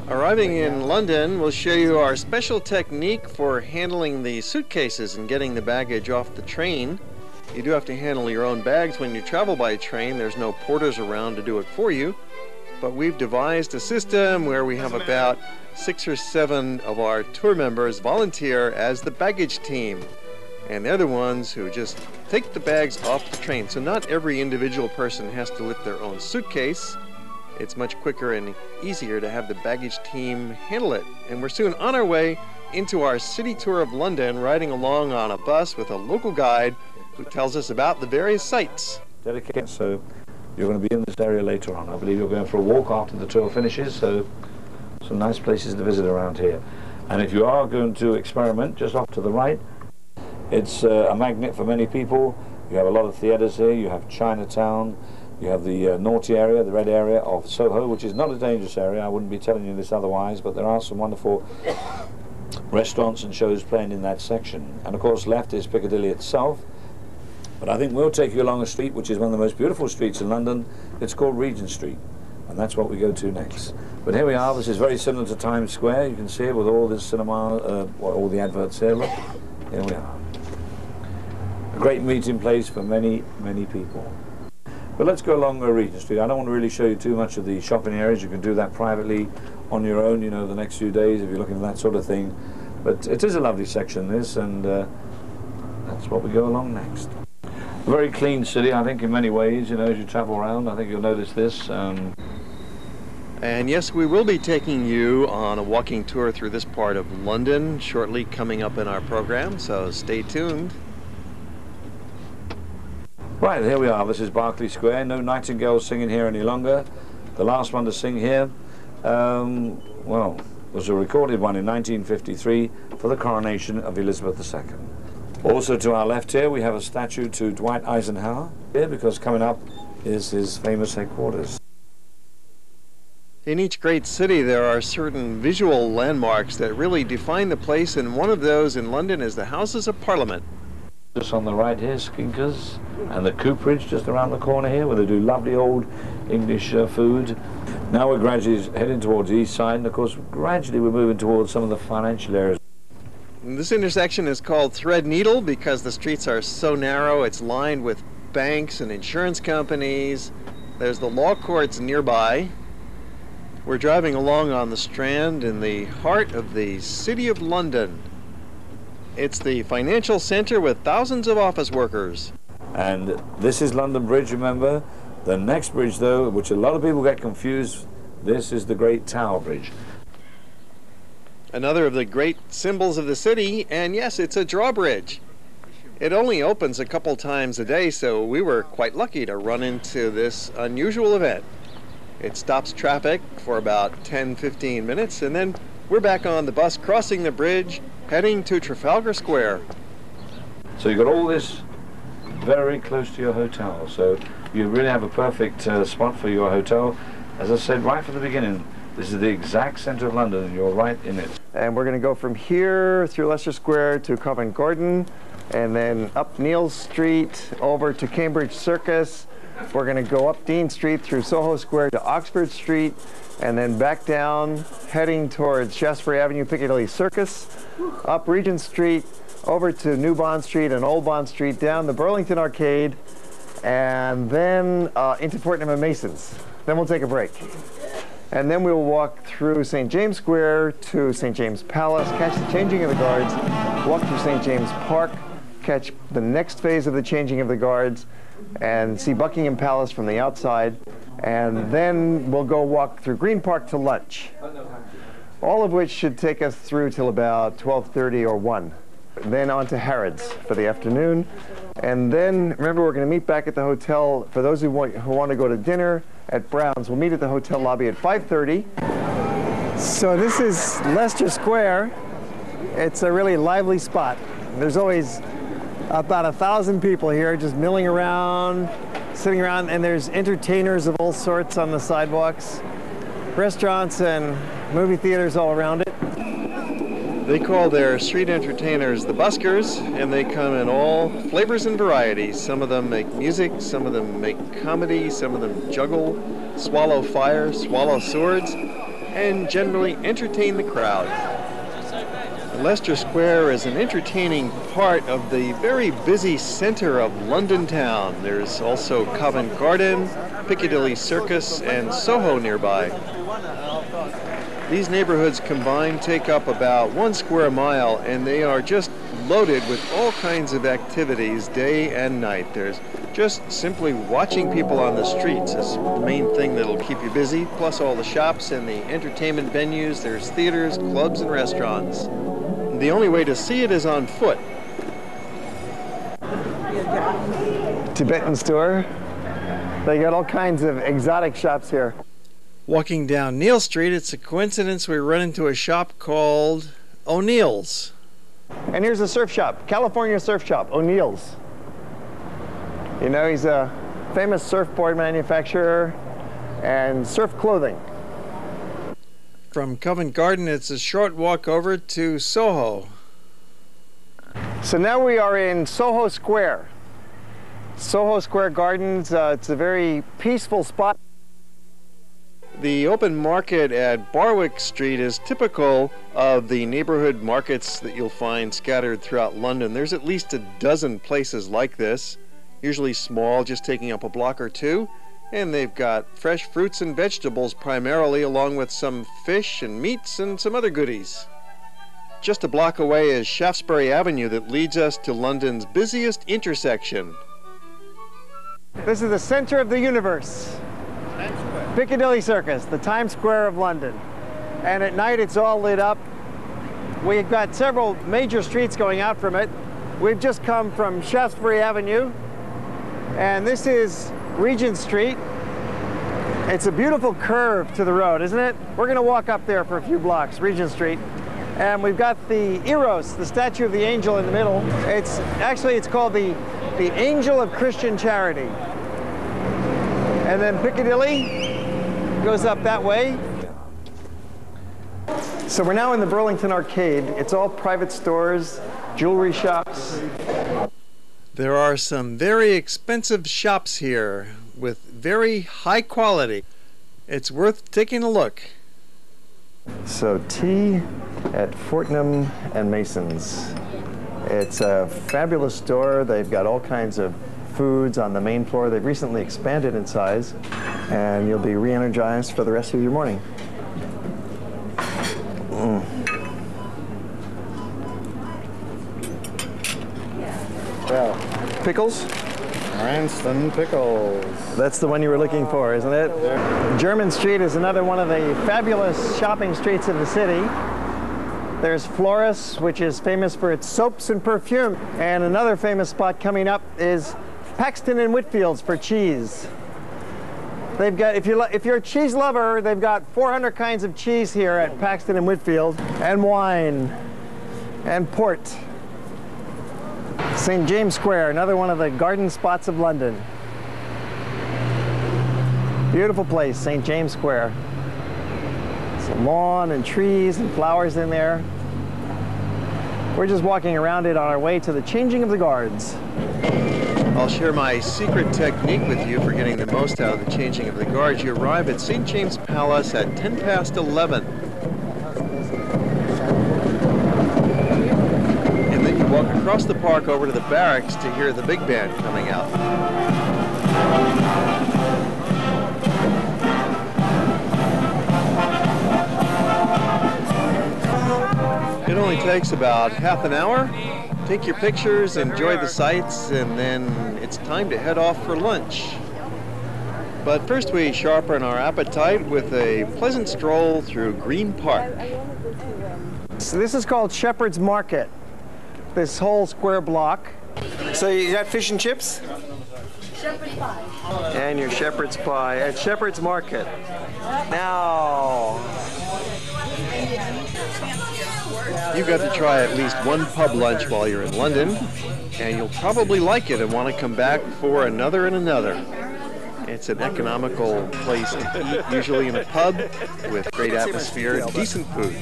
Arriving in London, we'll show you our special technique for handling the suitcases and getting the baggage off the train. You do have to handle your own bags when you travel by train. There's no porters around to do it for you. But we've devised a system where we have about 6 or 7 of our tour members volunteer as the baggage team. And they're the ones who just take the bags off the train. So not every individual person has to lift their own suitcase. It's much quicker and easier to have the baggage team handle it. And we're soon on our way into our city tour of London, riding along on a bus with a local guide who tells us about the various sites. Dedicated, so you're going to be in this area later on. I believe you're going for a walk after the tour finishes, so some nice places to visit around here. And if you are going to experiment, just off to the right, it's a magnet for many people. You have a lot of theatres here, you have Chinatown, you have the naughty area, the red area of Soho, which is not a dangerous area. I wouldn't be telling you this otherwise, but there are some wonderful restaurants and shows playing in that section. And of course left is Piccadilly itself. But I think we'll take you along a street which is one of the most beautiful streets in London. It's called Regent Street, and that's what we go to next. But here we are. This is very similar to Times Square. You can see it with all this cinema, all the adverts here. Look, here we are. A great meeting place for many, many people. But let's go along Regent Street. I don't want to really show you too much of the shopping areas. You can do that privately on your own, you know, the next few days if you're looking for that sort of thing. But it is a lovely section, this, and that's what we go along next. A very clean city, I think, in many ways, you know, as you travel around. I think you'll notice this. And yes, we will be taking you on a walking tour through this part of London shortly, coming up in our program, so stay tuned. Right, here we are. This is Berkeley Square. No nightingales singing here any longer. The last one to sing here, well, was a recorded one in 1953 for the coronation of Elizabeth II. Also to our left here we have a statue to Dwight Eisenhower here, because coming up is his famous headquarters. In each great city there are certain visual landmarks that really define the place, and one of those in London is the Houses of Parliament. Just on the right here, Skinkers, and the Cooperage just around the corner here, where they do lovely old English food. Now we're gradually heading towards the east side, and of course gradually we're moving towards some of the financial areas. This intersection is called Threadneedle because the streets are so narrow. It's lined with banks and insurance companies. There's the law courts nearby. We're driving along on the Strand in the heart of the City of London. It's the financial center with thousands of office workers. And this is London Bridge, remember. The next bridge, though, which a lot of people get confused, this is the Great Tower Bridge. Another of the great symbols of the city, and yes, it's a drawbridge. It only opens a couple times a day, so we were quite lucky to run into this unusual event. It stops traffic for about 10-15 minutes, and then we're back on the bus crossing the bridge, heading to Trafalgar Square. So you've got all this very close to your hotel, so you really have a perfect spot for your hotel. As I said right from the beginning, this is the exact center of London, and you're right in it. And we're going to go from here through Leicester Square to Covent Garden, and then up Neal Street over to Cambridge Circus. We're going to go up Dean Street through Soho Square to Oxford Street, and then back down, heading towards Shaftesbury Avenue, Piccadilly Circus, up Regent Street, over to New Bond Street and Old Bond Street, down the Burlington Arcade, and then into Fortnum&Mason's. Then we'll take a break. And then we'll walk through St. James Square to St. James Palace, catch the changing of the guards, walk through St. James Park, catch the next phase of the changing of the guards, and see Buckingham Palace from the outside, and then we'll go walk through Green Park to lunch. All of which should take us through till about 12:30 or 1. Then on to Harrods for the afternoon. And then, remember, we're going to meet back at the hotel. For those who want to go to dinner at Brown's, we'll meet at the hotel lobby at 5:30. So this is Leicester Square. It's a really lively spot. There's always about 1,000 people here just milling around, sitting around, and there's entertainers of all sorts on the sidewalks, restaurants and movie theaters all around it. They call their street entertainers the buskers, and they come in all flavors and varieties. Some of them make music, some of them make comedy, some of them juggle, swallow fire, swallow swords. and generally entertain the crowd. Leicester Square is an entertaining part of the very busy center of London town. There's also Covent Garden, Piccadilly Circus, and Soho nearby. These neighborhoods combined take up about 1 square mile, and they are just loaded with all kinds of activities day and night. There's just simply watching people on the streets is the main thing that'll keep you busy, plus all the shops and the entertainment venues. There's theaters, clubs, and restaurants. The only way to see it is on foot. Tibetan store. They got all kinds of exotic shops here. Walking down Neal Street, it's a coincidence we run into a shop called O'Neill's. And here's a surf shop, California surf shop, O'Neill's. You know, he's a famous surfboard manufacturer and surf clothing. From Covent Garden, it's a short walk over to Soho. So now we are in Soho Square. Soho Square Gardens, it's a very peaceful spot. The open market at Barwick Street is typical of the neighborhood markets that you'll find scattered throughout London. There's at least a dozen places like this, usually small, just taking up a block or two. And they've got fresh fruits and vegetables primarily, along with some fish and meats and some other goodies. Just a block away is Shaftesbury Avenue that leads us to London's busiest intersection. This is the center of the universe. Piccadilly Circus, the Times Square of London. And at night it's all lit up. We've got several major streets going out from it. We've just come from Shaftesbury Avenue, and this is Regent Street. It's a beautiful curve to the road, isn't it? We're going to walk up there for a few blocks, Regent Street. And we've got the Eros, the statue of the angel in the middle. It's called the Angel of Christian Charity. And then Piccadilly goes up that way. So we're now in the Burlington Arcade. It's all private stores, jewelry shops. There are some very expensive shops here with very high quality. It's worth taking a look. So tea at Fortnum&Mason's. It's a fabulous store. They've got all kinds of foods on the main floor. They've recently expanded in size, and you'll be re-energized for the rest of your morning. Well, pickles? Cranston pickles. That's the one you were looking for, isn't it? Jermyn Street is another one of the fabulous shopping streets of the city. There's Floris, which is famous for its soaps and perfume. And another famous spot coming up is Paxton and Whitfield's for cheese. They've got, if you're a cheese lover, they've got 400 kinds of cheese here at Paxton and Whitfield, and wine, and port. St. James Square, another one of the garden spots of London. Beautiful place, St. James Square. Some lawn and trees and flowers in there. We're just walking around it on our way to the changing of the guards. I'll share my secret technique with you for getting the most out of the changing of the guards. You arrive at St. James Palace at 11:10. And then you walk across the park over to the barracks to hear the big band coming out. It only takes about half an hour. Take your pictures, enjoy the sights, and then it's time to head off for lunch. But first we sharpen our appetite with a pleasant stroll through Green Park. So this is called Shepherd's Market, this whole square block. So you got fish and chips? Shepherd's pie. And your shepherd's pie at Shepherd's Market. Now, you got to try at least one pub lunch while you're in London, and you'll probably like it and want to come back for another and another. It's an economical place to eat, usually in a pub with great atmosphere and decent food.